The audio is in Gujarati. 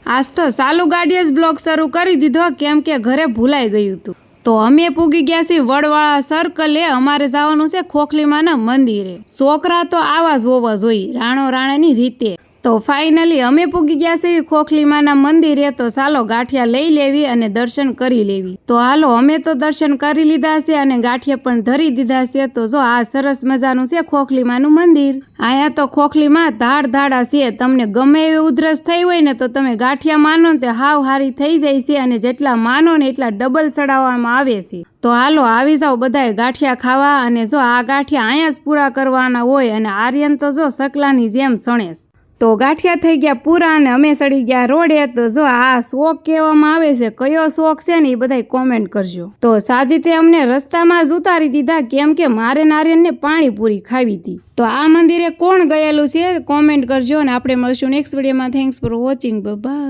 આજ તો સાલુ ગાડીએ જ બ્લોગ શરૂ કરી દીધો કેમ કે ઘરે ભૂલાઈ ગયું હતું। તો અમે પૂગી ગયા છીએ વડવાળા સર્કલે। અમારે જવાનું છે ખોખલીમાના મંદિરે। છોકરા તો આવા જ હોવા જોઈએ રાણો રાણાની રીતે। તો ફાઇનલી અમે પૂગી ગયા છીએ ખોખલીમાના મંદિરે। તો ચાલો ગાંઠિયા લઈ લેવી અને દર્શન કરી લેવી। તો હાલો અમે તો દર્શન કરી લીધા છે અને ગાંઠિયા પણ ધરી દીધા છે। તો જો આ સરસ મજાનું છે ખોખલીમાનું મંદિર। અહીંયા તો ખોખલીમાં ધાડા છે। તમને ગમે એવી ઉધરસ થઈ હોય ને તો તમે ગાંઠિયા માનો ને તે હાવ હારી થઈ જાય છે અને જેટલા માનો ને એટલા ડબલ ચડાવવામાં આવે છે। તો હાલો આવી જાઓ બધાએ ગાંઠિયા ખાવા। અને જો આ ગાંઠિયા અહીંયા જ પૂરા કરવાના હોય અને આર્યન તો જો સકલાની જેમ સણેશ। તો ગાંઠિયા થઈ ગયા પૂરા અને અમે ચડી ગયા રોડે। તો જો આ શોખ કહેવામાં આવે છે, કયો શોખ છે ને એ બધા કોમેન્ટ કરજો। તો સાજીતે અમને રસ્તામાં જ ઉતારી દીધા કેમ કે મારે નારિયેળને પાણીપુરી ખાવી હતી। તો આ મંદિરે કોણ ગયેલું છે કોમેન્ટ કરજો અને આપણે મળશું નેક્સ્ટ વિડીયોમાં। Thanks for watching, by.